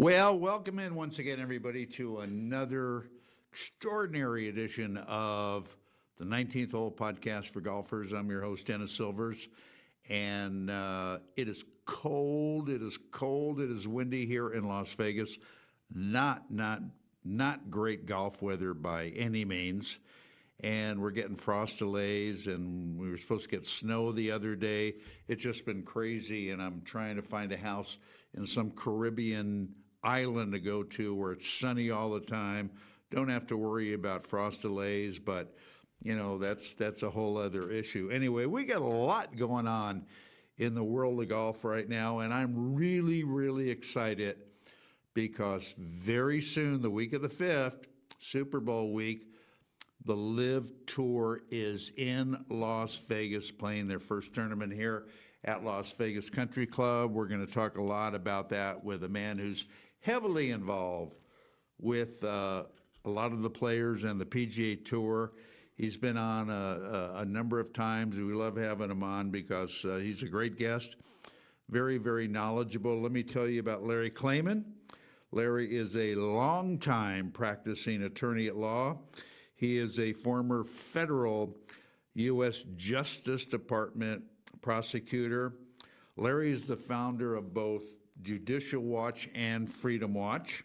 Well, welcome in once again, everybody, to another extraordinary edition of the 19th Hole Podcast for Golfers. I'm your host, Dennis Silvers, and it is cold. It is cold. It is windy here in Las Vegas. Not great golf weather by any means. And we're getting frost delays, and we were supposed to get snow the other day. It's just been crazy, and I'm trying to find a house in some Caribbean island to go to where it's sunny all the time. Don't have to worry about frost delays, but you know, that's a whole other issue. Anyway, we got a lot going on in the world of golf right now, and I'm really excited because very soon, the week of the 5th, Super Bowl week, the LIV Tour is in Las Vegas playing their first tournament here at Las Vegas Country Club. We're going to talk a lot about that with a man who's heavily involved with a lot of the players and the PGA Tour. He's been on a number of times. We love having him on because he's a great guest, very knowledgeable. Let me tell you about Larry Klayman. Larry is a longtime practicing attorney at law. He is a former federal U.S. Justice Department prosecutor. Larry is the founder of both Judicial Watch and Freedom Watch.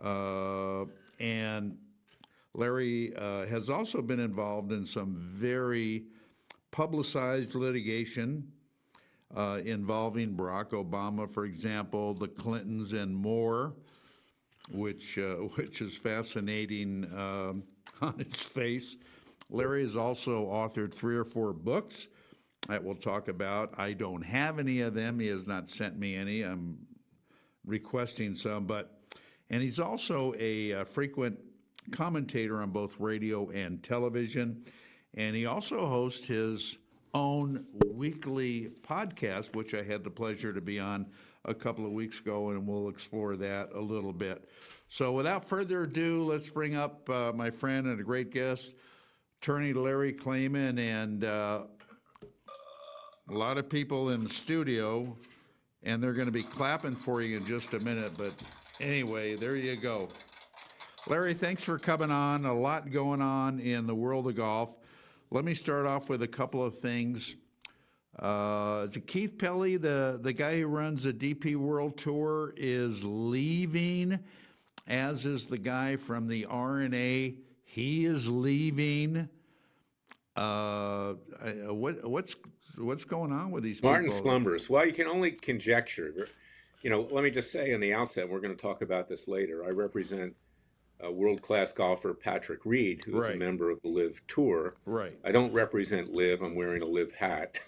And Larry has also been involved in some very publicized litigation involving Barack Obama, for example, the Clintons, and more, which is fascinating on its face. Larry has also authored 3 or 4 books that we'll talk about. I don't have any of them. He has not sent me any. I'm requesting some, and he's also a frequent commentator on both radio and television, and he also hosts his own weekly podcast, which I had the pleasure to be on a couple of weeks ago, and we'll explore that a little bit. So without further ado, let's bring up my friend and a great guest, attorney Larry Klayman, and a lot of people in the studio, and they're going to be clapping for you in just a minute. But anyway, there you go. Larry, thanks for coming on. A lot going on in the world of golf. Let me start off with a couple of things. Is it Keith Pelley, the guy who runs the DP World Tour, is leaving, as is the guy from the R&A. He is leaving. What's going on with these Martin people? slumbers. Well, you can only conjecture. You know, let me just say in the outset, we're going to talk about this later. I represent world-class golfer Patrick Reed, who is a member of the LIV Tour. Right. I don't represent LIV. I'm wearing a LIV hat.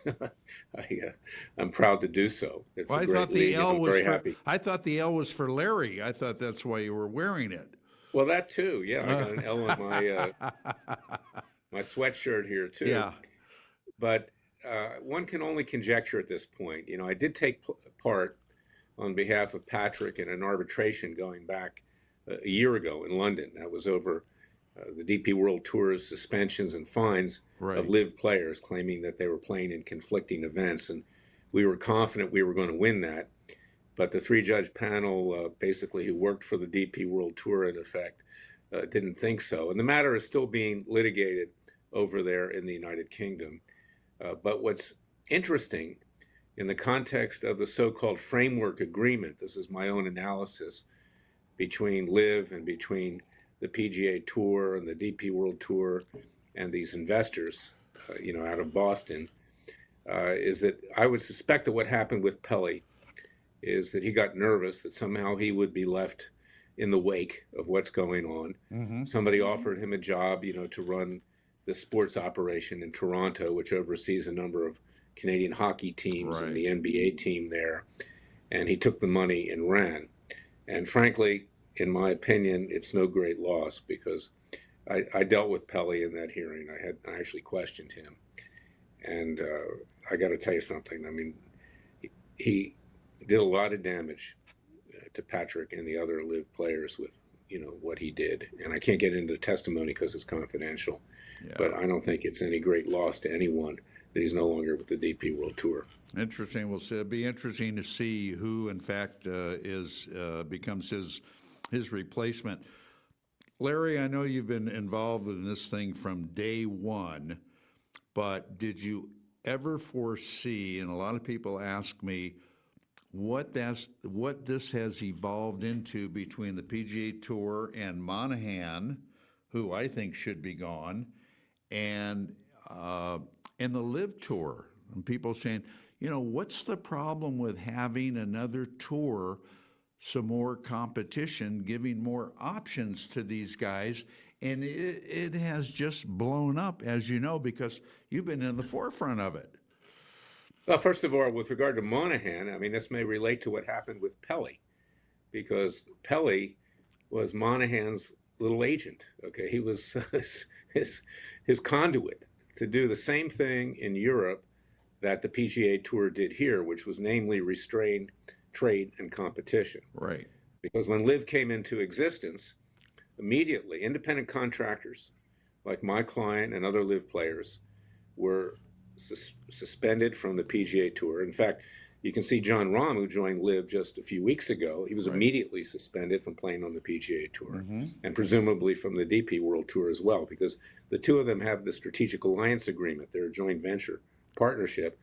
I'm proud to do so. It's a great league, and I'm very happy. I thought the L was for Larry. I thought that's why you were wearing it. Well, that too. Yeah, I got an L on my my sweatshirt here too. Yeah. But one can only conjecture at this point. You know, I did take part on behalf of Patrick in an arbitration going back a year ago in London. That was over the DP World Tour's suspensions and fines of LIV players, claiming that they were playing in conflicting events. And we were confident we were going to win that. But the 3-judge panel, basically, who worked for the DP World Tour, in effect, didn't think so. And the matter is still being litigated over there in the United Kingdom. But what's interesting in the context of the so-called framework agreement, this is my own analysis, between LIV and between the PGA Tour and the DP World Tour and these investors, out of Boston, is that I would suspect that what happened with Pelley is that he got nervous that somehow he would be left in the wake of what's going on. Mm-hmm. Somebody offered him a job, to run the sports operation in Toronto, which oversees a number of Canadian hockey teams and the NBA team there. And he took the money and ran. And frankly, in my opinion, it's no great loss because I dealt with Pelley in that hearing. I actually questioned him. And I got to tell you something. I mean, he did a lot of damage to Patrick and the other LIV players with, what he did. And I can't get into the testimony because it's confidential. Yeah. But I don't think it's any great loss to anyone that he's no longer with the DP World Tour. Interesting. Well, so it'll be interesting to see who, in fact, becomes his replacement. Larry, I know you've been involved in this thing from day one, but did you ever foresee, and a lot of people ask me, what this has evolved into between the PGA Tour and Monahan, who I think should be gone, and the LIV Tour? And people saying, what's the problem with having another tour, some more competition, giving more options to these guys? And it has just blown up, as you know, because you've been in the forefront of it. Well, first of all, with regard to Monahan, I mean, this may relate to what happened with Pelly, because Pelly was Monahan's little agent. Okay, he was his conduit to do the same thing in Europe that the PGA Tour did here, which was namely restrain trade and competition. Right. Because when LIV came into existence, immediately independent contractors like my client and other LIV players were suspended from the PGA Tour. In fact, you can see John Rahm, who joined LIV just a few weeks ago, he was immediately suspended from playing on the PGA Tour, and presumably from the DP World Tour as well, because the two of them have the strategic alliance agreement. They're a joint venture partnership,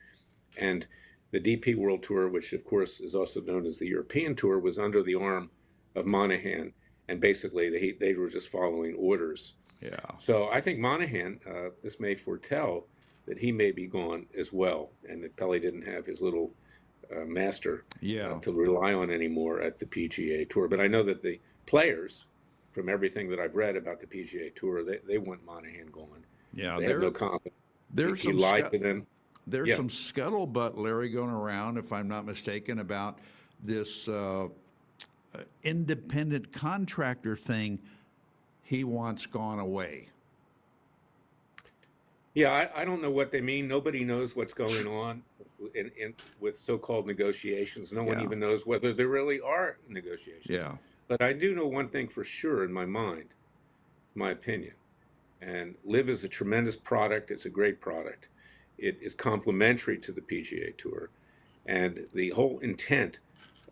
and the DP World Tour, which of course is also known as the European Tour, was under the arm of Monahan, and basically they were just following orders. Yeah. So I think Monahan, this may foretell that he may be gone as well, and that Pelly didn't have his little master to rely on anymore at the PGA Tour. But I know that the players, from everything that I've read about the PGA Tour, they want Monahan gone. Yeah, they have no confidence. He some lied to them. There's some scuttlebutt, Larry, going around, if I'm not mistaken, about this independent contractor thing he wants gone away. Yeah, I don't know what they mean. Nobody knows what's going on with so-called negotiations. No one even knows whether there really are negotiations. Yeah. But I do know one thing for sure in my mind, my opinion, and LIV is a tremendous product. It's a great product. It is complementary to the PGA Tour. And the whole intent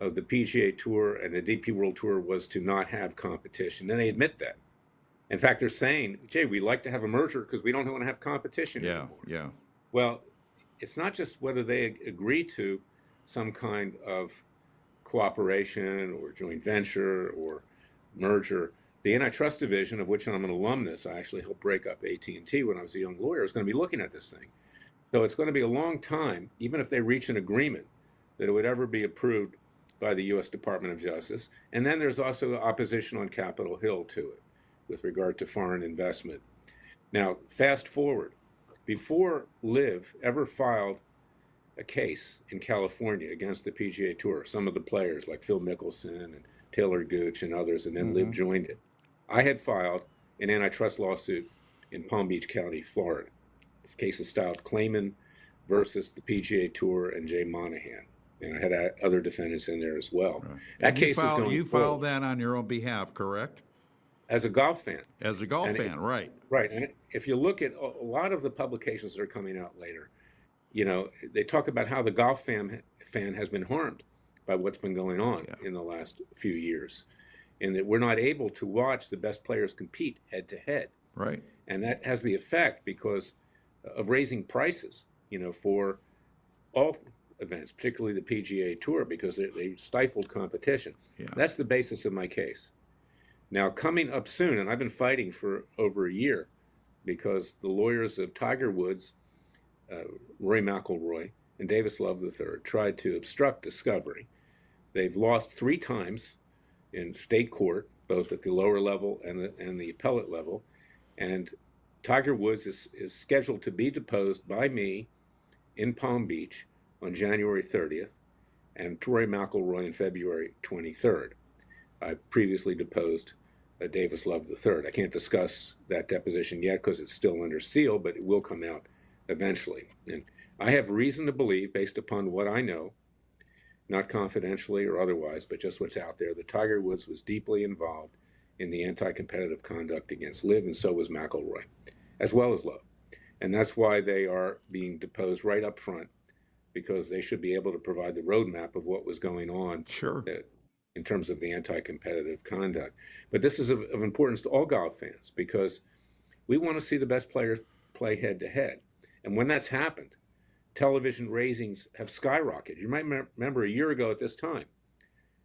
of the PGA Tour and the DP World Tour was to not have competition. And they admit that. In fact, they're saying, Jay, we'd like to have a merger because we don't want to have competition anymore. Yeah. Well, it's not just whether they agree to some kind of cooperation or joint venture or merger. The Antitrust Division, of which I'm an alumnus, I actually helped break up AT&T when I was a young lawyer, is going to be looking at this thing. So it's going to be a long time, even if they reach an agreement, that it would ever be approved by the U.S. Department of Justice. And then there's also opposition on Capitol Hill to it with regard to foreign investment. Now, fast forward, before LIV ever filed a case in California against the PGA Tour, some of the players like Phil Mickelson and Taylor Gooch and others, and then LIV joined it, I had filed an antitrust lawsuit in Palm Beach County, Florida. This case is styled Klayman versus the PGA Tour and Jay Monahan. And I had other defendants in there as well. Right. That case is going You filed that on your own behalf, correct? As a golf fan. As a golf fan, right. Right. And if you look at a lot of the publications that are coming out later, they talk about how the golf fan has been harmed by what's been going on in the last few years, and that we're not able to watch the best players compete head to head. Right. And that has the effect because of raising prices, for all events, particularly the PGA Tour, because they stifled competition. Yeah. That's the basis of my case. Now, coming up soon, and I've been fighting for over a year because the lawyers of Tiger Woods, Rory McIlroy, and Davis Love III tried to obstruct discovery. They've lost 3 times in state court, both at the lower level and the appellate level. And Tiger Woods is scheduled to be deposed by me in Palm Beach on January 30th, and Rory McIlroy on February 23rd. I previously deposed Davis Love III. I can't discuss that deposition yet because it's still under seal, but it will come out eventually. And I have reason to believe, based upon what I know, not confidentially or otherwise, but just what's out there, that Tiger Woods was deeply involved in the anti-competitive conduct against LIV, and so was McIlroy, as well as Love. And that's why they are being deposed right up front, because they should be able to provide the roadmap of what was going on Sure. in terms of the anti-competitive conduct. But this is of importance to all golf fans, because we want to see the best players play head to head. And when that's happened, television ratings have skyrocketed. You might remember a year ago at this time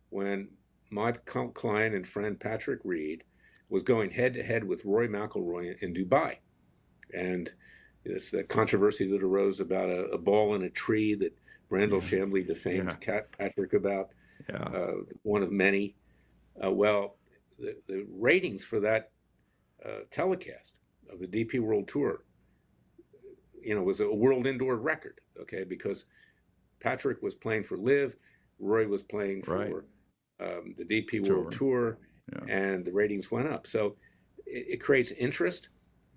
when my client and friend Patrick Reed was going head to head with Rory McIlroy in Dubai. And it's that controversy that arose about a ball in a tree that Brandel Chambly defamed Patrick about, one of many. Well, the ratings for that telecast of the DP World Tour, was a world indoor record, okay, because Patrick was playing for LIV, Rory was playing for the DP World Tour, and the ratings went up. So it creates interest,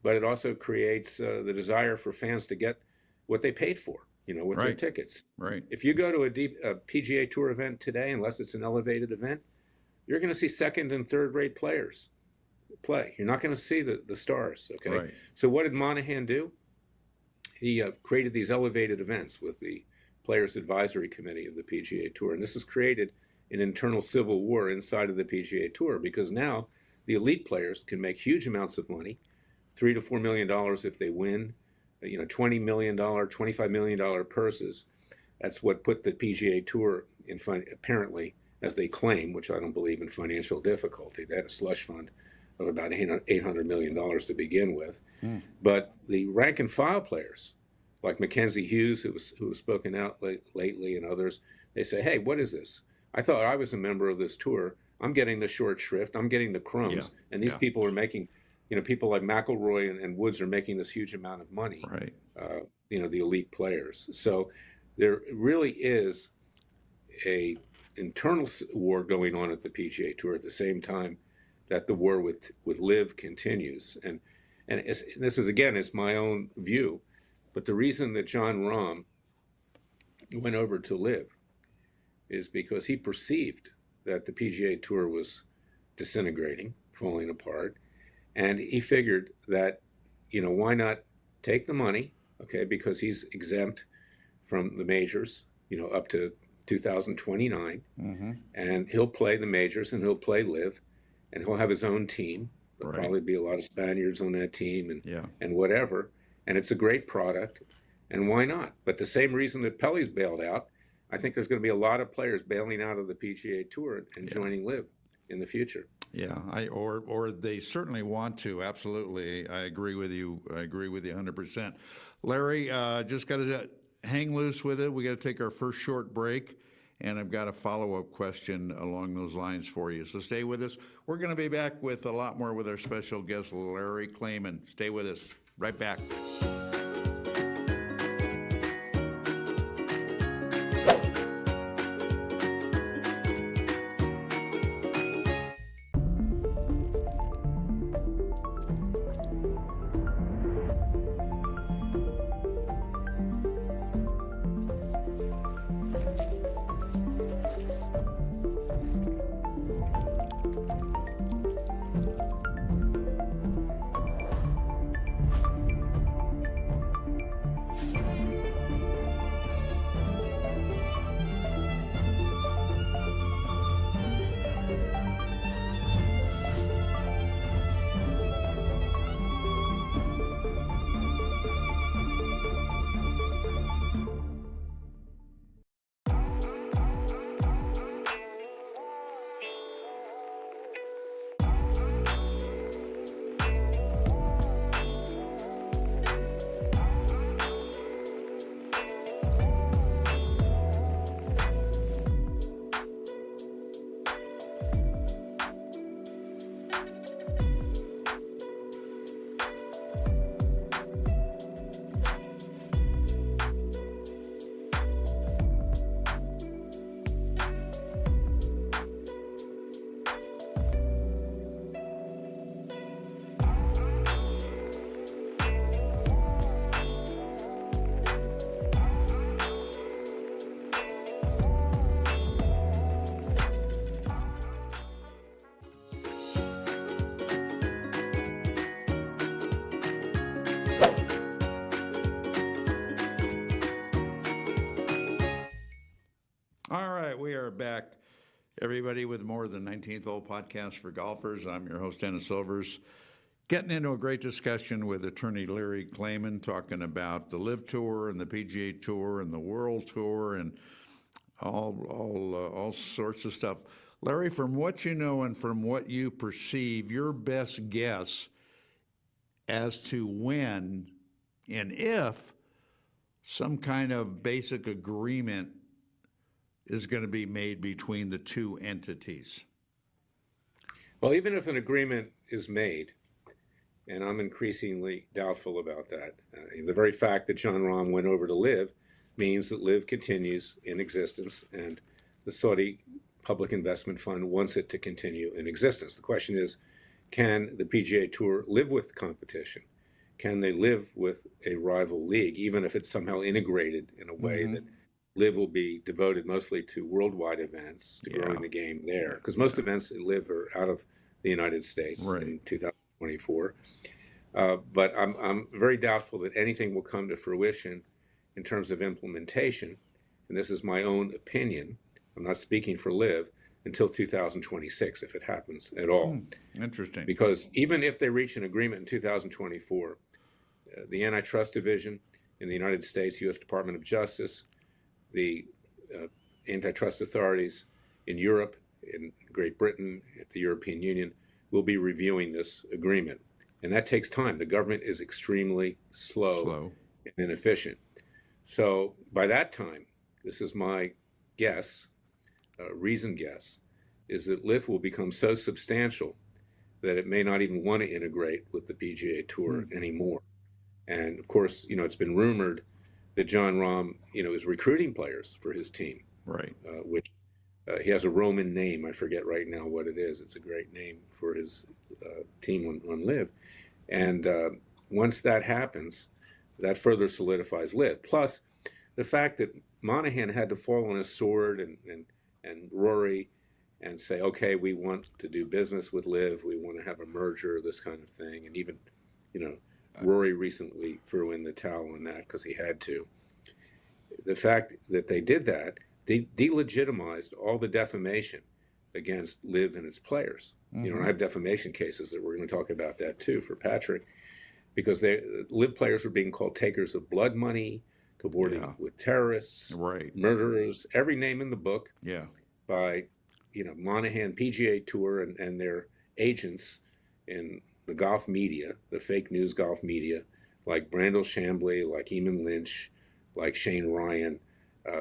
but it also creates the desire for fans to get what they paid for, with their tickets. Right. If you go to a PGA Tour event today, unless it's an elevated event, you're going to see second and third rate players play. You're not going to see the stars, okay? Right. So what did Monahan do? He created these elevated events with the Players Advisory Committee of the PGA Tour. And this has created an internal civil war inside of the PGA Tour, because now the elite players can make huge amounts of money, $3 to $4 million if they win, $20 million, $25 million purses. That's what put the PGA Tour in, apparently, as they claim, which I don't believe, in financial difficulty. They had a slush fund of about $800 million to begin with. But the rank and file players, like Mackenzie Hughes, who was spoken out lately, and others, they say, hey, what is this? I thought I was a member of this tour. I'm getting the short shrift. I'm getting the crumbs. And these people are making, people like McIlroy and Woods are making this huge amount of money, the elite players. So there really is a internal war going on at the PGA Tour at the same time that the war with LIV continues. And this is, again, it's my own view, but the reason that John Rahm went over to LIV is because he perceived that the PGA Tour was disintegrating, falling apart, and he figured that, why not take the money, okay, because he's exempt from the majors, up to 2029, and he'll play the majors and he'll play LIV, and he'll have his own team. There'll probably be a lot of Spaniards on that team and whatever. And it's a great product. And why not? But the same reason that Pelly's bailed out, I think there's going to be a lot of players bailing out of the PGA Tour and joining LIV in the future. Yeah, or they certainly want to. Absolutely. I agree with you. 100%. Larry, just got to hang loose with it. We got to take our first short break. And I've got a follow-up question along those lines for you. So stay with us. We're going to be back with a lot more with our special guest, Larry Klayman. Stay with us. Right back. All right, we are back, everybody, with more of the 19th Hole Podcast for Golfers. I'm your host, Dennis Silvers, getting into a great discussion with attorney Larry Klayman, talking about the LIV Tour and the PGA Tour and the World Tour and all sorts of stuff. Larry, from what you know and from what you perceive, your best guess as to when and if some kind of basic agreement is going to be made between the two entities. Well, even if an agreement is made, and I'm increasingly doubtful about that, the very fact that Jon Rahm went over to LIV means that LIV continues in existence, and the Saudi Public Investment Fund wants it to continue in existence. The question is, can the PGA Tour live with competition? Can they live with a rival league, even if it's somehow integrated in a way that LIV will be devoted mostly to worldwide events, to growing the game there? Because most events at LIV are out of the United States in 2024. But I'm very doubtful that anything will come to fruition in terms of implementation. And this is my own opinion. I'm not speaking for LIV until 2026, if it happens at all. Interesting. Because even if they reach an agreement in 2024, the Antitrust Division in the United States, U.S. Department of Justice, the antitrust authorities in Europe, in Great Britain, at the European Union, will be reviewing this agreement. And that takes time. The government is extremely slow and inefficient. So by that time, this is my guess, reasoned guess, is that LIV will become so substantial that it may not even want to integrate with the PGA Tour anymore. And of course, it's been rumored that Jon Rahm, is recruiting players for his team. Right. Which he has a Roman name. I forget right now what it is. It's a great name for his team on LIV. And once that happens, that further solidifies LIV. Plus, the fact that Monahan had to fall on his sword and Rory and say, okay, we want to do business with LIV. We want to have a merger, this kind of thing. And even, Rory recently threw in the towel on that because he had to. The fact that they did that, they delegitimized all the defamation against LIV and its players. I have defamation cases that we're going to talk about that too for Patrick, because LIV players were being called takers of blood money, cavorting with terrorists, murderers, every name in the book by, Monahan, PGA Tour and their agents in the golf media, the fake news golf media, like Brandel Chambly, like Eamon Lynch, like Shane Ryan,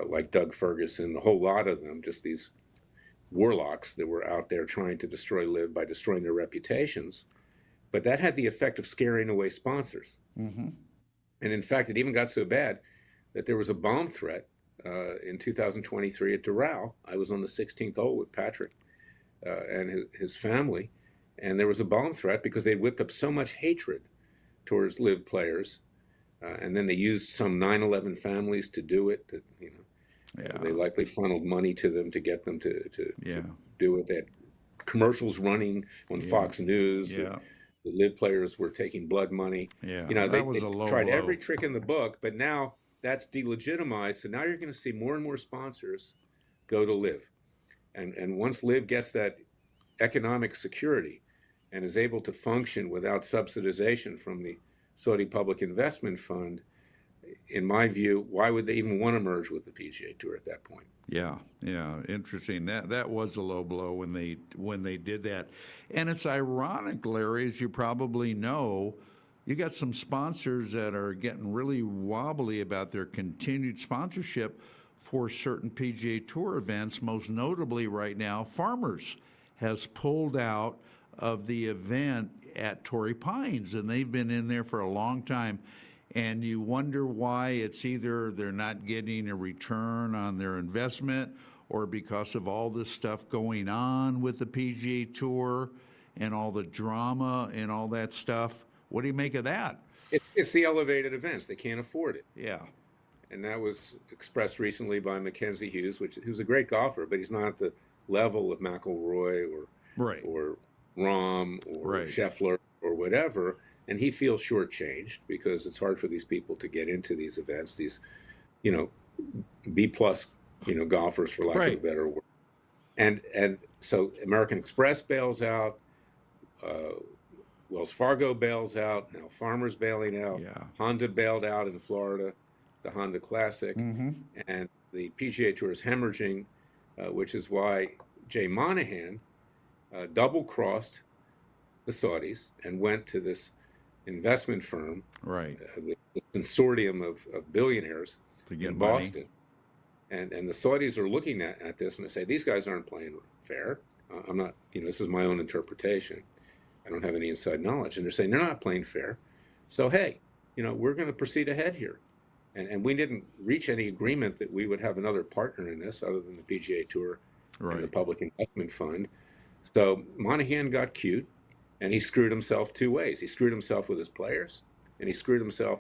like Doug Ferguson, the whole lot of them, just these warlocks that were out there trying to destroy LIV by destroying their reputations. But that had the effect of scaring away sponsors. And in fact, it even got so bad that there was a bomb threat in 2023 at Doral. I was on the 16th hole with Patrick and his family, and there was a bomb threat because they'd whipped up so much hatred towards LIV players, and then they used some 9/11 families to do it. They likely funneled money to them to get them to do it. They had commercials running on Fox News. The LIV players were taking blood money. They tried every trick in the book, but now that's delegitimized. So now you're going to see more and more sponsors go to LIV. And once LIV gets that economic security and is able to function without subsidization from the Saudi Public Investment Fund, in my view, why would they even want to merge with the PGA Tour at that point? Yeah, interesting. That was a low blow when they did that. And it's ironic, Larry, as you probably know, you got some sponsors that are getting really wobbly about their continued sponsorship for certain PGA Tour events. Most notably right now, Farmers has pulled out of the event at Torrey Pines, and they've been in there for a long time. And you wonder why. It's either they're not getting a return on their investment, or because of all this stuff going on with the PGA Tour and all the drama and all that stuff. What do you make of that? It's the elevated events. They can't afford it. Yeah. And that was expressed recently by Mackenzie Hughes, who's a great golfer, but he's not at the level of McIlroy or Rahm or Scheffler or whatever. And he feels shortchanged because it's hard for these people to get into these events, these, B+ golfers, for lack of a Right. better word. And so American Express bails out, uh, Wells Fargo bails out, now Farmers bailing out, Yeah. Honda bailed out in Florida, the Honda Classic, Mm-hmm. and the PGA Tour is hemorrhaging, which is why Jay Monahan double-crossed the Saudis and went to this investment firm, Right. the consortium of billionaires To get in money. Boston. And the Saudis are looking at this and they say, these guys aren't playing fair. I'm not, this is my own interpretation. I don't have any inside knowledge. And they're saying they're not playing fair. So, hey, we're going to proceed ahead here. And we didn't reach any agreement that we would have another partner in this other than the PGA Tour Right. and the Public Investment Fund. So Monahan got cute and he screwed himself two ways. He screwed himself with his players and he screwed himself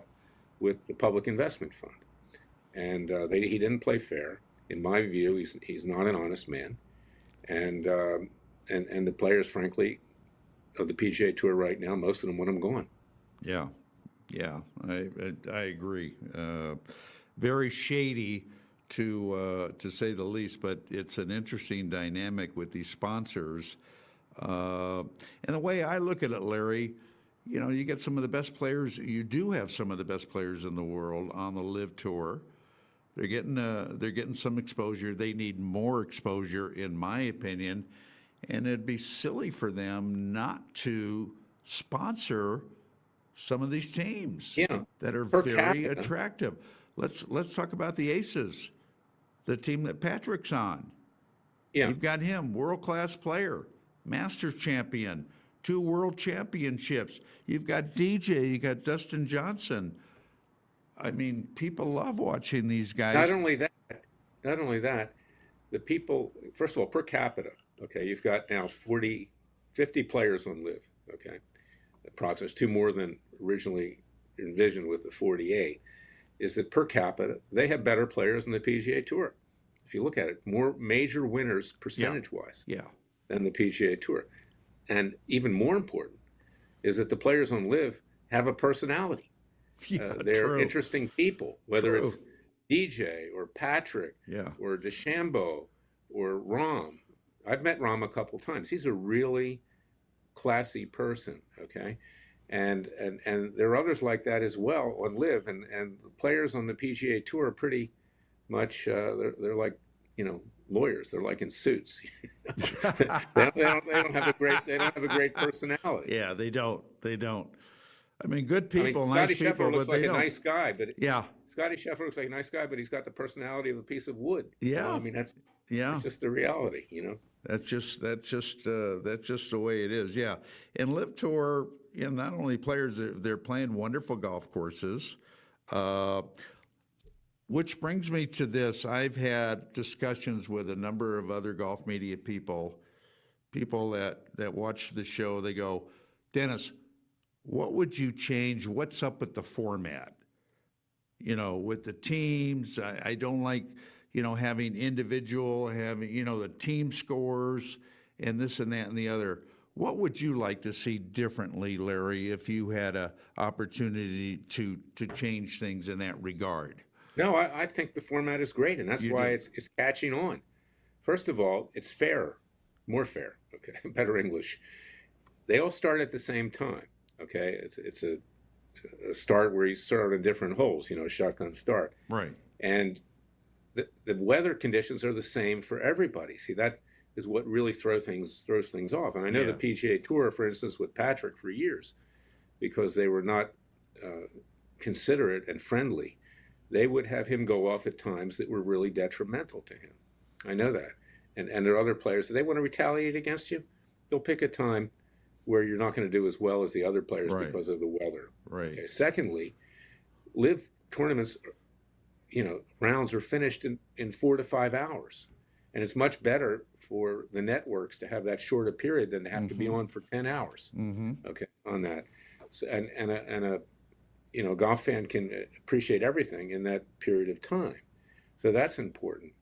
with the Public Investment Fund. And he didn't play fair. In my view, he's not an honest man. And the players, frankly, of the PGA Tour right now, most of them want him gone. Yeah. Yeah. I agree. Very shady, to say the least, but it's an interesting dynamic with these sponsors. And the way I look at it, Larry, you get some of the best players. You do have some of the best players in the world on the LIV Tour. They're getting some exposure. They need more exposure, in my opinion, and it'd be silly for them not to sponsor some of these teams that are very attractive. Let's talk about the Aces, the team that Patrick's on. Yeah. You've got him, world-class player, Masters champion, 2 world championships. You've got DJ, you got Dustin Johnson. I mean, people love watching these guys. Not only that, the people, first of all, per capita, okay, you've got now 50 players on LIV, okay, approximately 2 more than originally envisioned with the 48, is that per capita, they have better players than the PGA Tour. If you look at it, more major winners percentage-wise than the PGA Tour. And even more important is that the players on LIV have a personality. They're interesting people, whether it's DJ or Patrick or DeChambeau or Rahm. I've met Rahm a couple times. He's a really classy person, okay? And there are others like that as well on LIV. And the players on the PGA Tour are pretty much, they're like, lawyers. They're like in suits. they don't have a great personality. Yeah, they don't. I mean, good people, nice Scotty people, Scheffler looks but they like a don't. nice guy, but Scotty Scheffler looks like a nice guy, but he's got the personality of a piece of wood. Yeah, I mean that's just the reality, That's just the way it is. Yeah, and LIV Tour, not only players, they're playing wonderful golf courses. Which brings me to this: I've had discussions with a number of other golf media people that watch the show. They go, Dennis, what would you change? What's up with the format? With the teams, I don't like, having the team scores and this and that and the other. What would you like to see differently, Larry, if you had an opportunity to change things in that regard? No, I think the format is great, and that's why it's catching on. First of all, it's fair, more fair, okay, better English. They all start at the same time. Okay, it's a start where you start on different holes, shotgun start. Right. And the weather conditions are the same for everybody. See, that is what really throws things off. And I know the PGA Tour, for instance, with Patrick for years, because they were not considerate and friendly, they would have him go off at times that were really detrimental to him. I know that. And there are other players, if they want to retaliate against you, they'll pick a time where you're not going to do as well as the other players because of the weather. Right. Okay. Secondly, LIV tournaments, rounds are finished in 4 to 5 hours. And it's much better for the networks to have that shorter period than to have to be on for 10 hours. Okay, on that. So, and a golf fan can appreciate everything in that period of time. So that's important.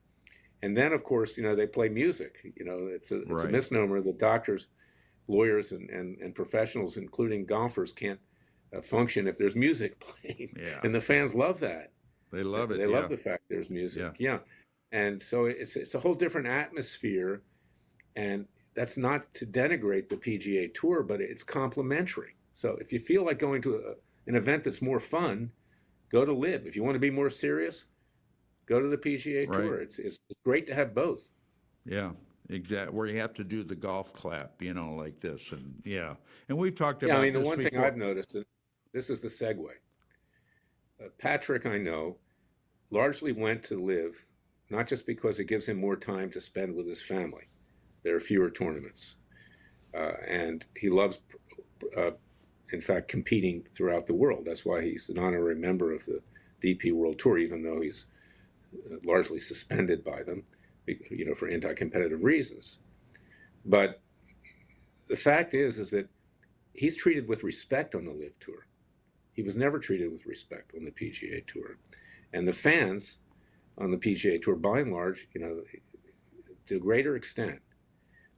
And then, of course, they play music. It's a misnomer that doctors, lawyers, and professionals, including golfers, can't function if there's music playing. Yeah. And the fans love that. They love it. They love the fact there's music. Yeah. And so it's a whole different atmosphere, and that's not to denigrate the PGA Tour, but it's complementary. So if you feel like going to an event that's more fun, go to LIV. If you want to be more serious, go to the PGA Right. Tour. It's great to have both. Yeah, exactly. Where you have to do the golf clap, like this, and yeah. And we've talked Yeah, I about mean, the this one thing before. I've noticed, and this is the segue. Patrick, I know, largely went to LIV, not just because it gives him more time to spend with his family. There are fewer tournaments. And he loves, in fact, competing throughout the world. That's why he's an honorary member of the DP World Tour, even though he's largely suspended by them, for anti-competitive reasons. But the fact is that he's treated with respect on the LIV Tour. He was never treated with respect on the PGA Tour. And the fans on the PGA Tour, by and large, to a greater extent,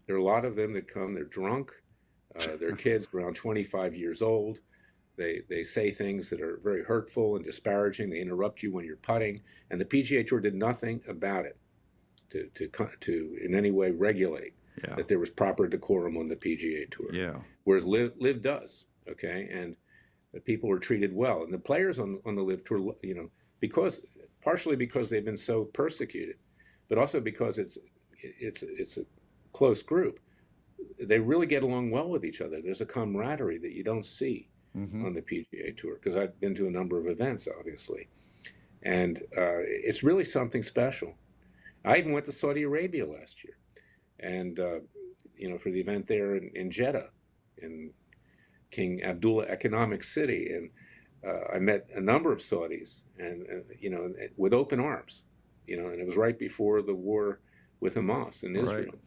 there are a lot of them that come, they're drunk, their kids around 25 years old. They say things that are very hurtful and disparaging. They interrupt you when you're putting. And the PGA Tour did nothing about it to in any way regulate that there was proper decorum on the PGA Tour. Yeah. Whereas LIV does, okay? And the people were treated well. And the players on the LIV Tour, partially because they've been so persecuted, but also because it's a close group. They really get along well with each other. There's a camaraderie that you don't see on the PGA Tour, because I've been to a number of events, obviously. And it's really something special. I even went to Saudi Arabia last year, and for the event there in Jeddah, in King Abdullah Economic City, and I met a number of Saudis, and with open arms, and it was right before the war with Hamas in Israel. Right.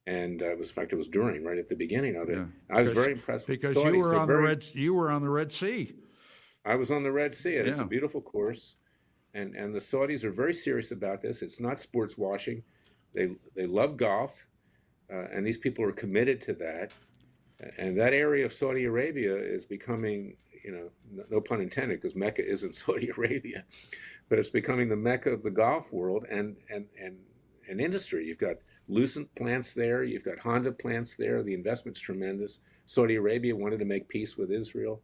And in fact, it was right at the beginning of it. Yeah. I was very impressed because with Saudis. You were on the Red Sea. I was on the Red Sea, and it's a beautiful course. And the Saudis are very serious about this. It's not sports washing. They love golf, and these people are committed to that. And that area of Saudi Arabia is becoming, no pun intended, because Mecca isn't Saudi Arabia, but it's becoming the Mecca of the golf world and industry. You've got Lucent plants there. You've got Honda plants there. The investment's tremendous. Saudi Arabia wanted to make peace with Israel,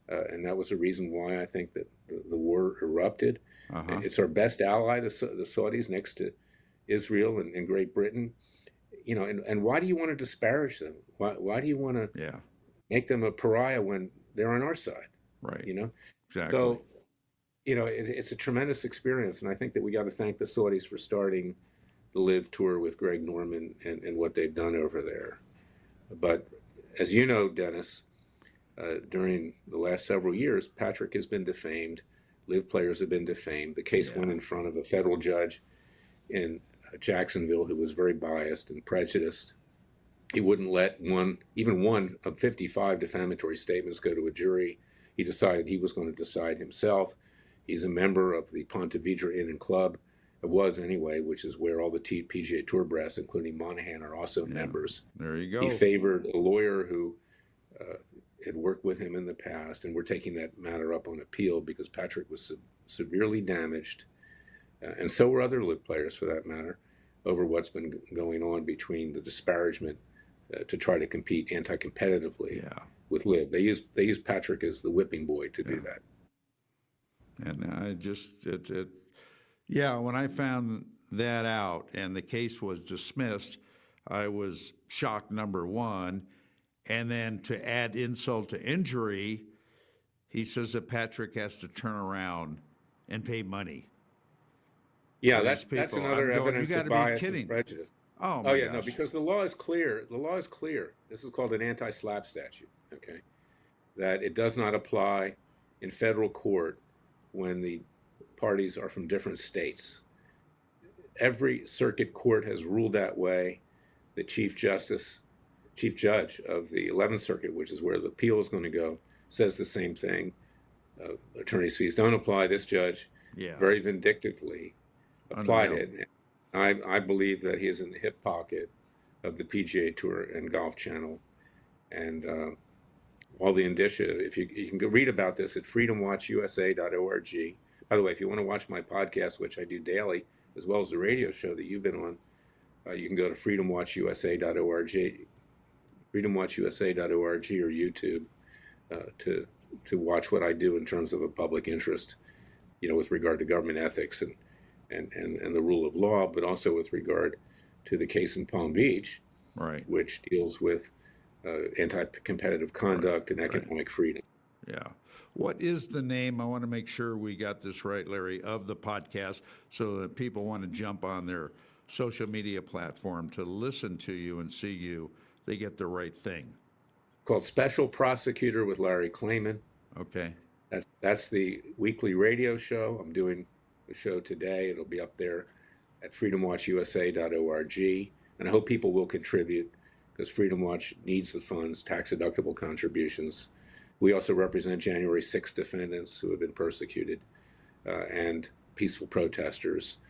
and that was the reason why I think that the war erupted. It's our best ally, the Saudis, next to Israel and Great Britain. And why do you want to disparage them? Why do you want to make them a pariah when they're on our side? Right. Exactly. So, it's a tremendous experience, and I think that we got to thank the Saudis for starting the LIV Tour with Greg Norman and what they've done over there. But as you know, Dennis, during the last several years, Patrick has been defamed. LIV players have been defamed. The case went in front of a federal judge in Jacksonville who was very biased and prejudiced. He wouldn't let even one of 55 defamatory statements go to a jury. He decided he was going to decide himself. He's a member of the Ponte Vedra Inn and Club. It was anyway, which is where all the PGA Tour brass, including Monahan, are also members. There you go. He favored a lawyer who had worked with him in the past, and we're taking that matter up on appeal because Patrick was severely damaged, and so were other LIV players for that matter, over what's been going on between the disparagement to try to compete anti-competitively with LIV. They use Patrick as the whipping boy to do that. And I just, when I found that out and the case was dismissed, I was shocked, number one. And then to add insult to injury, he says that Patrick has to turn around and pay money. Yeah, that's another evidence of bias and prejudice. Oh yeah, no, because the law is clear. The law is clear. This is called an anti-SLAPP statute, okay? That it does not apply in federal court when the parties are from different states. Every circuit court has ruled that way. The chief judge of the 11th Circuit, which is where the appeal is going to go, says the same thing. Attorney's fees don't apply. This judge very vindictively applied it. I believe that he is in the hip pocket of the PGA Tour and Golf Channel. And all the indicia, if you can go read about this at freedomwatchusa.org. By the way, if you want to watch my podcast, which I do daily, as well as the radio show that you've been on, you can go to freedomwatchusa.org, freedomwatchusa.org or YouTube to watch what I do in terms of a public interest, with regard to government ethics and the rule of law, but also with regard to the case in Palm Beach, Right. which deals with anti-competitive conduct and economic freedom. Yeah. What is the name? I want to make sure we got this right, Larry, of the podcast, so that people want to jump on their social media platform to listen to you and see you. They get the right thing. Called Special Prosecutor with Larry Klayman. Okay. That's the weekly radio show. I'm doing the show today. It'll be up there at freedomwatchusa.org. And I hope people will contribute, because Freedom Watch needs the funds, tax-deductible contributions. We also represent January 6 defendants who have been persecuted and peaceful protesters,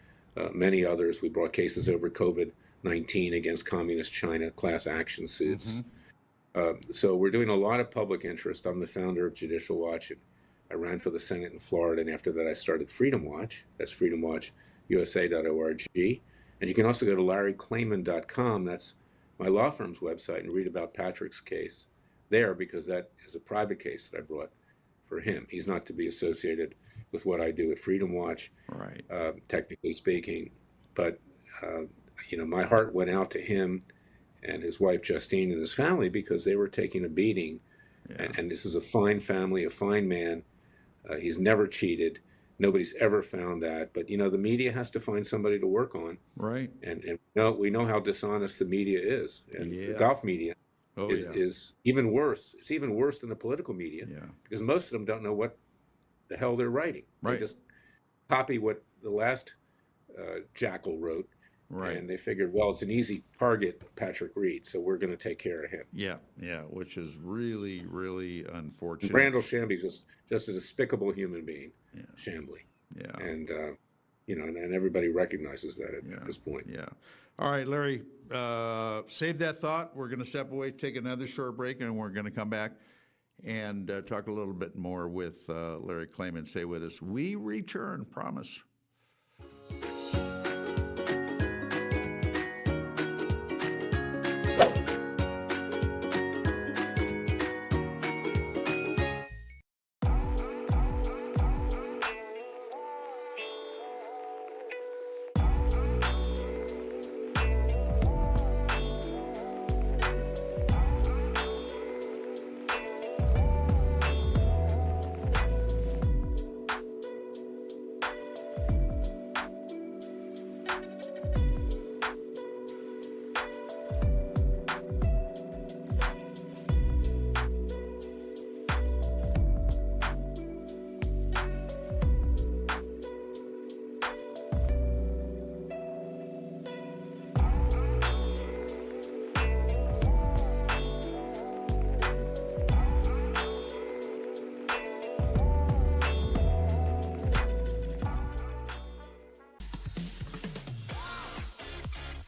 many others. We brought cases over COVID-19 against communist China, class action suits. So we're doing a lot of public interest. I'm the founder of Judicial Watch. And I ran for the Senate in Florida, and after that I started Freedom Watch. That's freedomwatchusa.org. And you can also go to larryklayman.com. That's my law firm's website, and read about Patrick's case there, because that is a private case that I brought for him. He's not to be associated with what I do at Freedom Watch, Right. Technically speaking. But, my heart went out to him and his wife Justine and his family, because they were taking a beating. Yeah. And this is a fine family, a fine man. He's never cheated. Nobody's ever found that. But, the media has to find somebody to work on. Right. And we know how dishonest the media is. And the golf media is even worse. It's even worse than the political media, because most of them don't know what the hell they're writing. Right. They just copy what the last jackal wrote. Right. And they figured, well, it's an easy target, Patrick Reed, so we're going to take care of him. Yeah, which is really, really unfortunate. Randall Chambly was just a despicable human being, Chambly. Yeah. And, and everybody recognizes that at this point. Yeah. All right, Larry, save that thought. We're going to step away, take another short break, and we're going to come back and talk a little bit more with Larry Klayman. Stay with us. We return, promise.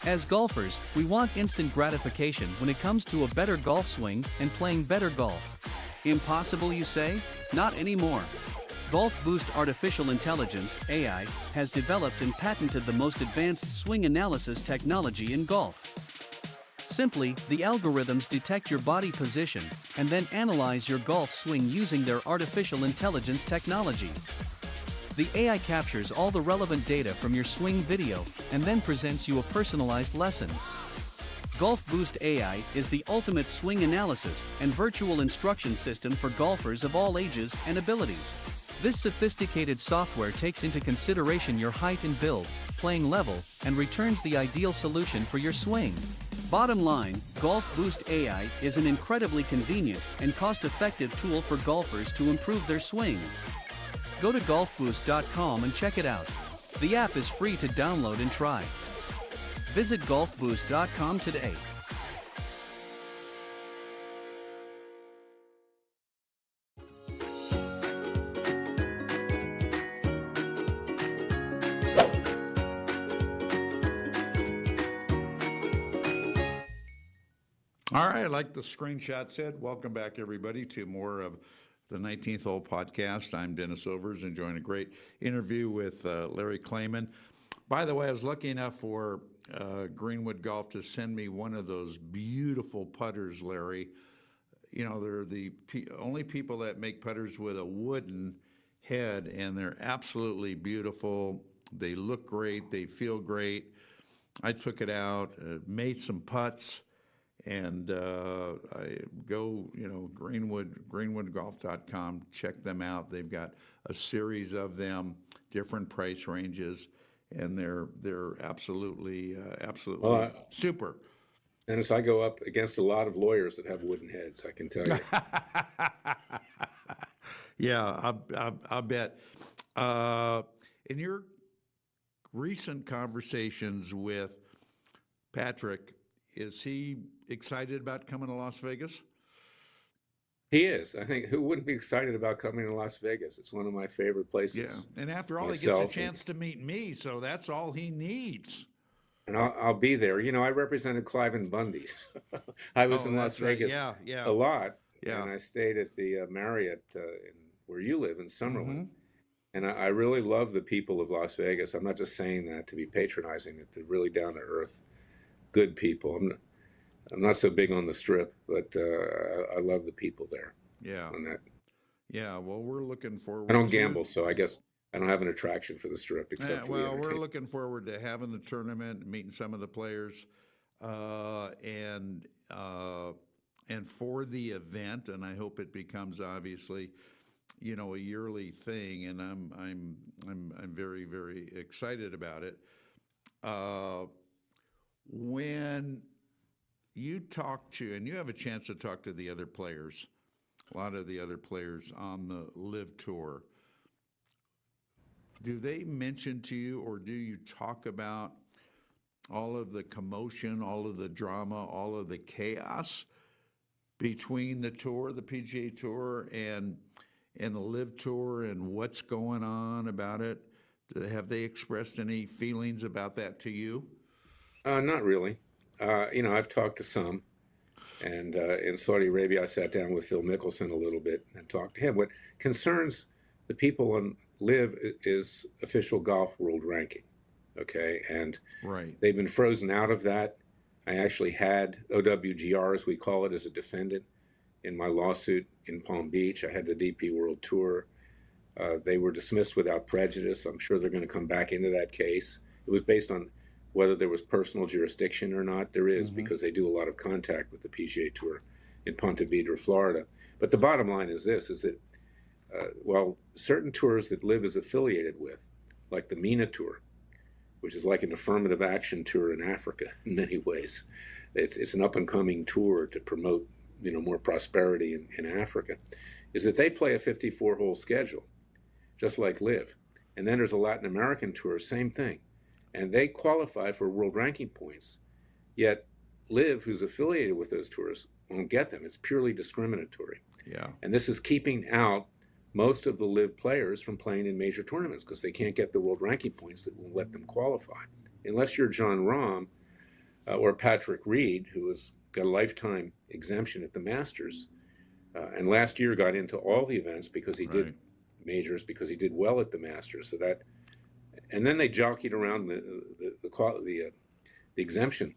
As golfers, we want instant gratification when it comes to a better golf swing and playing better golf. Impossible, you say? Not anymore. Golf Boost Artificial Intelligence, AI, has developed and patented the most advanced swing analysis technology in golf. Simply, the algorithms detect your body position and then analyze your golf swing using their artificial intelligence technology. The AI captures all the relevant data from your swing video and then presents you a personalized lesson. Golf Boost AI is the ultimate swing analysis and virtual instruction system for golfers of all ages and abilities. This sophisticated software takes into consideration your height and build, playing level, and returns the ideal solution for your swing. Bottom line, Golf Boost AI is an incredibly convenient and cost-effective tool for golfers to improve their swing. Go to golfboost.com and check it out. The app is free to download and try. Visit golfboost.com today. All right, like the screenshot said, welcome back everybody to more of the 19th Hole Podcast. I'm Dennis Silvers, enjoying a great interview with Larry Klayman. By the way, I was lucky enough for Greenwood Golf to send me one of those beautiful putters, Larry. You know, they're the only people that make putters with a wooden head, and they're absolutely beautiful. They look great. They feel great. I took it out, made some putts, and I go, greenwoodgolf.com, check them out. They've got a series of them, different price ranges, and they're absolutely super. Dennis, I go up against a lot of lawyers that have wooden heads, I can tell you. Yeah, I bet. In your recent conversations with Patrick, is he excited about coming to Las Vegas? He is. I think who wouldn't be excited about coming to Las Vegas? It's one of my favorite places. Yeah, and after all, he gets a chance to meet me, so that's all he needs. And I'll be there. You know, I represented Clive Bundy's. I was in Las Vegas a lot. Yeah. And I stayed at the Marriott where you live in Summerlin. And I really love the people of Las Vegas. I'm not just saying that to be patronizing. They're really down to earth, good people. I'm not so big on the Strip, but I love the people there. Yeah. On that. Yeah. Well, we're looking forward. I don't gamble, so I guess I don't have an attraction for the Strip except for the well, entertainment. we're looking forward to having the tournament, meeting some of the players, and for the event. And I hope it becomes obviously, a yearly thing. And I'm very, very excited about it. When you talk to, and you have a chance to talk to the other players, a lot of the other players on the LIV Tour, do they mention to you, or do you talk about all of the commotion, all of the drama, all of the chaos between the tour, the PGA Tour, and the LIV Tour, and what's going on about it? Have they expressed any feelings about that to you? Not really. I've talked to some, and in Saudi Arabia, I sat down with Phil Mickelson a little bit and talked to him. What concerns the people on LIV is official golf world ranking, okay? And they've been frozen out of that. I actually had OWGR, as we call it, as a defendant in my lawsuit in Palm Beach. I had the DP World Tour. They were dismissed without prejudice. I'm sure they're going to come back into that case. It was based on whether there was personal jurisdiction or not. There is, because they do a lot of contact with the PGA Tour in Ponte Vedra, Florida. But the bottom line is this, is that while certain tours that LIV is affiliated with, like the MENA Tour, which is like an affirmative action tour in Africa in many ways, it's an up-and-coming tour to promote more prosperity in Africa, is that they play a 54-hole schedule, just like LIV. And then there's a Latin American tour, same thing. And they qualify for world ranking points, yet LIV, who's affiliated with those tours, won't get them. It's purely discriminatory. Yeah. And this is keeping out most of the LIV players from playing in major tournaments because they can't get the world ranking points that will let them qualify. Unless you're John Rahm or Patrick Reed, who has got a lifetime exemption at the Masters, and last year got into all the events because he did majors, because he did well at the Masters. So that, and then they jockeyed around the exemption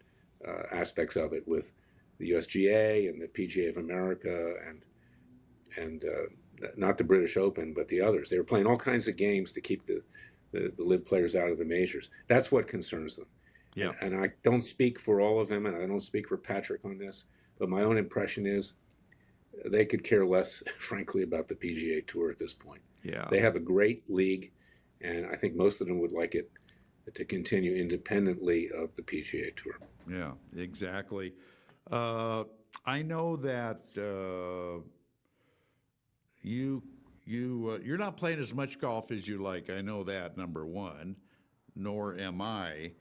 aspects of it with the USGA and the PGA of America and not the British Open, but the others. They were playing all kinds of games to keep the LIV players out of the majors. That's what concerns them. Yeah. And I don't speak for all of them, and I don't speak for Patrick on this, but my own impression is they could care less, frankly, about the PGA Tour at this point. Yeah. They have a great league, and I think most of them would like it to continue independently of the PGA Tour. Yeah, exactly. I know that you're not playing as much golf as you like. I know that, number one, nor am I.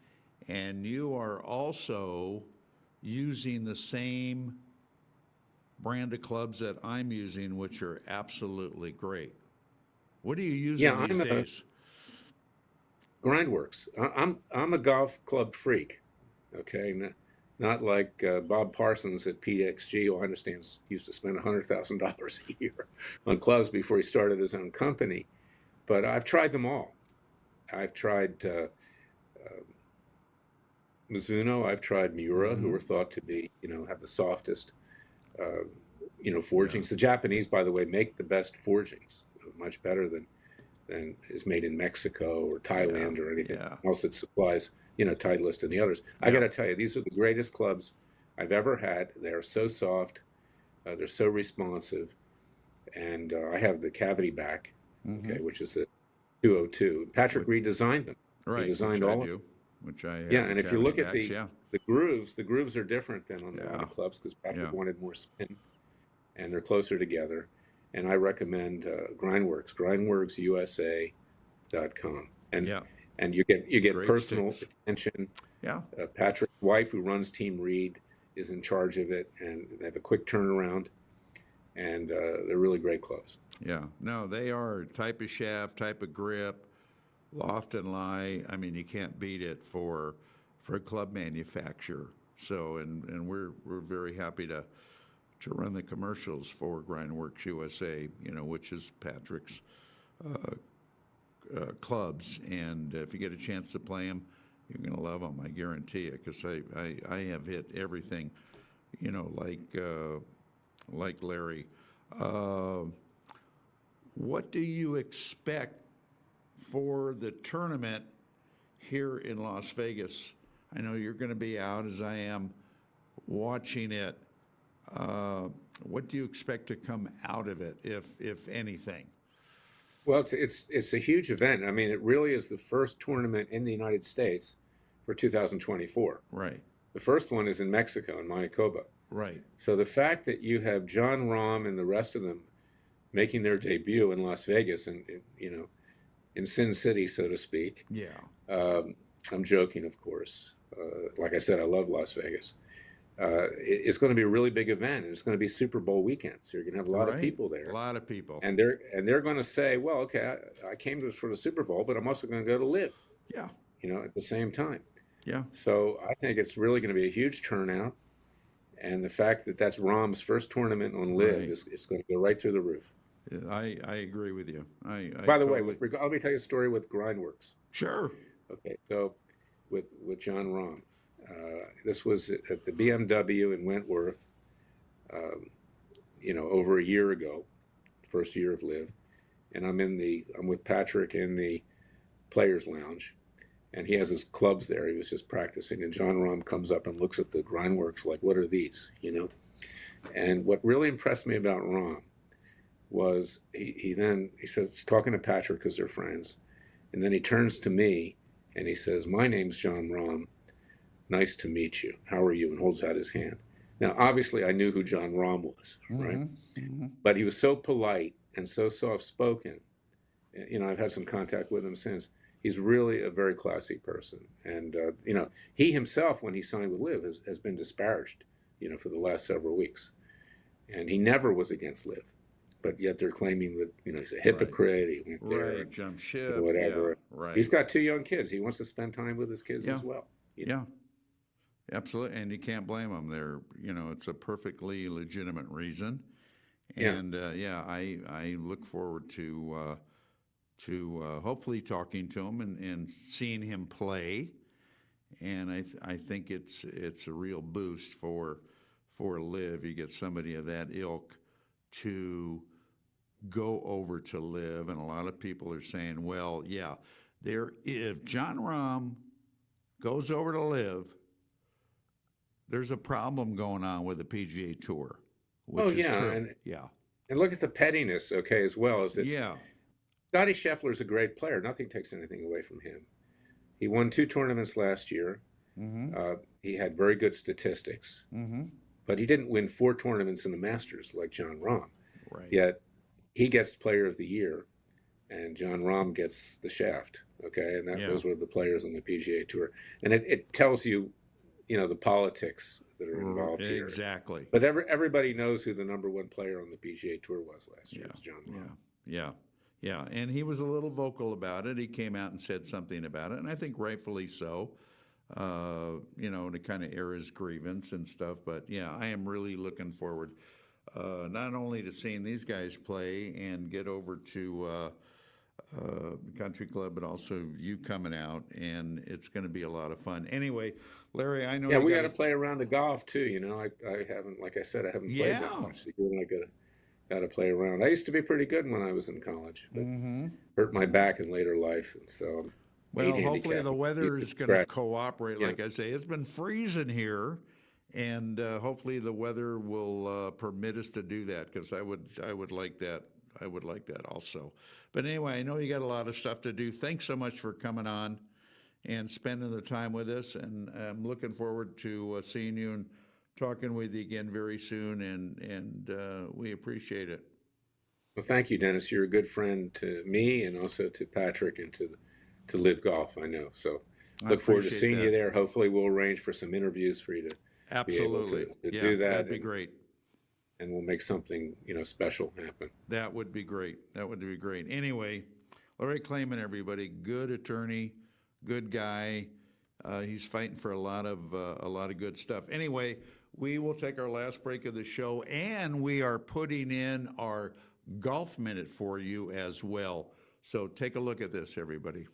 And you are also using the same brand of clubs that I'm using, which are absolutely great. What are you using these days? Grindworks. I'm a golf club freak. Okay, Not like Bob Parsons at PXG, who I understand used to spend $100,000 a year on clubs before he started his own company. But I've tried them all. I've tried Mizuno. I've tried Miura, who were thought to be, have the softest, forgings. The Japanese, by the way, make the best forgings, much better than is made in Mexico or Thailand or anything else that supplies, Titleist and the others. I got to tell you, these are the greatest clubs I've ever had. They are so soft, they're so responsive, and I have the cavity back, which is the 202. Patrick redesigned them. Right, He designed which all I of do, which I have. Yeah, and if you look at backs, the grooves are different than on the clubs because Patrick wanted more spin, and they're closer together. And I recommend Grindworks, grindworksusa.com. And you get Great personal sticks. attention. Yeah. Patrick's wife, who runs Team Reed, is in charge of it, and they have a quick turnaround, and they're really great clubs. Yeah. No, they are type of shaft, type of grip, loft and lie. I mean, you can't beat it for a club manufacturer. So, and we're very happy to run the commercials for Grindworks USA, which is Patrick's clubs. And if you get a chance to play them, you're going to love them, I guarantee it, because I have hit everything, like Larry. What do you expect for the tournament here in Las Vegas? I know you're going to be out, as I am, watching it. What do you expect to come out of it, if anything? Well, it's a huge event. I mean, it really is the first tournament in the United States for 2024. Right. The first one is in Mexico, in Mayakoba. Right. So the fact that you have John Rahm and the rest of them making their debut in Las Vegas, and in Sin City, so to speak. Yeah. I'm joking, of course. Like I said, I love Las Vegas. It's going to be a really big event, and it's going to be Super Bowl weekend. So you're going to have a lot of people there. A lot of people. And they're going to say, well, okay, I came to this for the Super Bowl, but I'm also going to go to LIV. Yeah. At the same time. Yeah. So I think it's really going to be a huge turnout, and the fact that that's Rahm's first tournament on LIV it's going to go right through the roof. I agree with you. By the way, let me tell you a story with Grindworks. Sure. Okay, so with John Rahm, this was at the BMW in Wentworth, over a year ago, first year of LIV, and I'm with Patrick in the Players Lounge, and he has his clubs there. He was just practicing, and John Rahm comes up and looks at the Grindworks like, "What are these?" And what really impressed me about Rahm was he says, talking to Patrick because they're friends, and then he turns to me and he says, "My name's John Rahm. Nice to meet you. How are you?" and holds out his hand. Now, obviously, I knew who John Rahm was, right? Mm-hmm. But he was so polite and so soft-spoken. I've had some contact with him since. He's really a very classy person. And, he himself, when he signed with LIV, has been disparaged, for the last several weeks. And he never was against LIV. But yet they're claiming that, he's a hypocrite. He went there. Jump ship. Whatever. Yeah, right. He's got 2 young kids. He wants to spend time with his kids as well. Yeah. Absolutely. And you can't blame them. They're, it's a perfectly legitimate reason. And, I look forward to hopefully talking to him and seeing him play. And I think it's a real boost for LIV. You get somebody of that ilk to go over to LIV, and a lot of people are saying, well, yeah, if John Rahm goes over to LIV, there's a problem going on with the PGA Tour. Which is true. And look at the pettiness, as well. Is that Scotty Scheffler's a great player. Nothing takes anything away from him. He won 2 tournaments last year. Mm-hmm. He had very good statistics. Mm-hmm. But he didn't win 4 tournaments in the Masters like John Rahm. Right. Yet he gets Player of the Year, and John Rahm gets the shaft. And those were the players on the PGA Tour. And it tells you, the politics that are involved here. Exactly. But everybody knows who the number 1 player on the PGA Tour was last year. It was John Rahm. Yeah, and he was a little vocal about it. He came out and said something about it, and I think rightfully so. to kind of air his grievance and stuff. But yeah, I am really looking forward not only to seeing these guys play and get over to country club, but also you coming out, and it's going to be a lot of fun. Anyway, Larry, I know. Yeah, we got to play around the golf too. I haven't, like I said, I haven't played that much. So you and I got to play around. I used to be pretty good when I was in college, but hurt my back in later life, and so. Well, hopefully the weather is going to cooperate. Like I say, it's been freezing here, and hopefully the weather will permit us to do that, because I would like that. I would like that also. But anyway, I know you got a lot of stuff to do. Thanks so much for coming on and spending the time with us, and I'm looking forward to seeing you and talking with you again very soon, and we appreciate it. Well, thank you, Dennis. You're a good friend to me and also to Patrick and to LIV Golf, I know. So look forward to seeing you there. Hopefully we'll arrange for some interviews for you to absolutely be able to do that. That'd be great. And we'll make something, special happen. That would be great. That would be great. Anyway, Larry Klayman, everybody, good attorney, good guy. He's fighting for a lot of good stuff. Anyway, we will take our last break of the show, and we are putting in our golf minute for you as well. So take a look at this, everybody.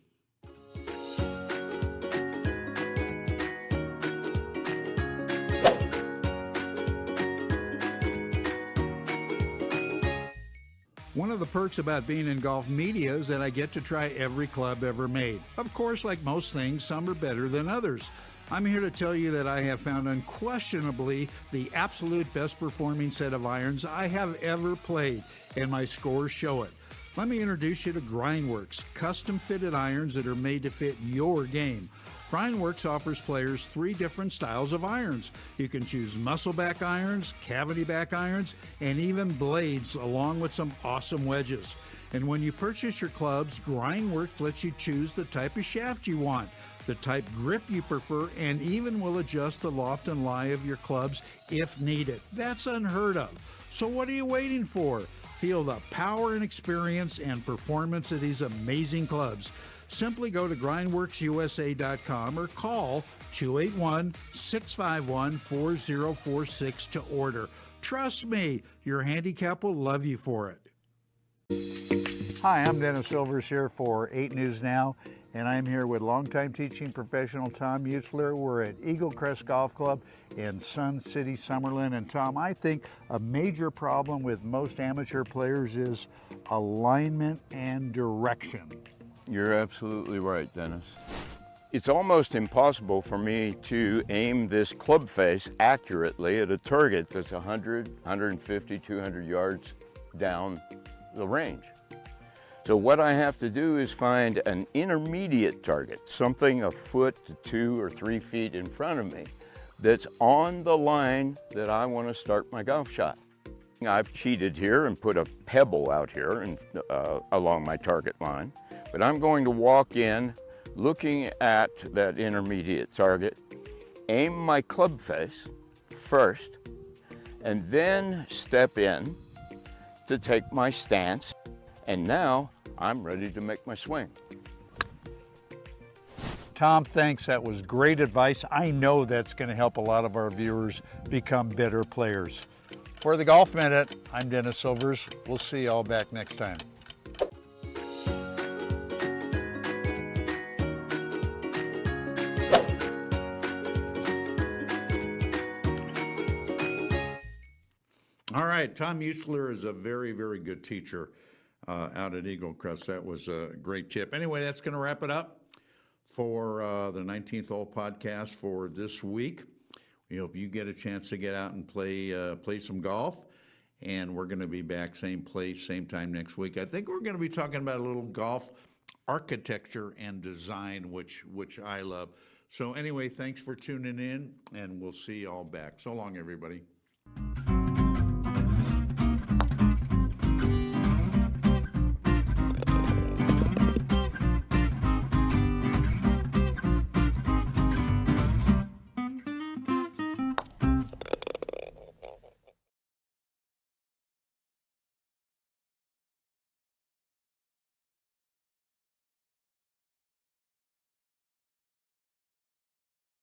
One of the perks about being in golf media is that I get to try every club ever made. Of course, like most things, some are better than others. I'm here to tell you that I have found unquestionably the absolute best performing set of irons I have ever played, and my scores show it. Let me introduce you to Grindworks, custom fitted irons that are made to fit your game. Grindworks offers players 3 different styles of irons. You can choose muscleback irons, cavity back irons, and even blades, along with some awesome wedges. And when you purchase your clubs, Grindworks lets you choose the type of shaft you want, the type grip you prefer, and even will adjust the loft and lie of your clubs if needed. That's unheard of. So what are you waiting for? Feel the power and experience and performance of these amazing clubs. Simply go to grindworksusa.com or call 281-651-4046 to order. Trust me, your handicap will love you for it. Hi, I'm Dennis Silvers here for 8 News Now, and I'm here with longtime teaching professional Tom Mutzler. We're at Eagle Crest Golf Club in Sun City, Summerlin. And Tom, I think a major problem with most amateur players is alignment and direction. You're absolutely right, Dennis. It's almost impossible for me to aim this club face accurately at a target that's 100, 150, 200 yards down the range. So what I have to do is find an intermediate target, something a foot to 2 or 3 feet in front of me, that's on the line that I want to start my golf shot. I've cheated here and put a pebble out here and, along my target line. But I'm going to walk in looking at that intermediate target, aim my club face first, and then step in to take my stance. And now I'm ready to make my swing. Tom, thanks. That was great advice. I know that's going to help a lot of our viewers become better players. For the Golf Minute, I'm Dennis Silvers. We'll see you all back next time. All right, Tom Mutzler is a very, very good teacher out at Eagle Crest. That was a great tip. Anyway, that's going to wrap it up for the 19th Hole podcast for this week. We hope you get a chance to get out and play some golf. And we're going to be back same place, same time next week. I think we're going to be talking about a little golf architecture and design, which I love. So anyway, thanks for tuning in, and we'll see you all back. So long, everybody.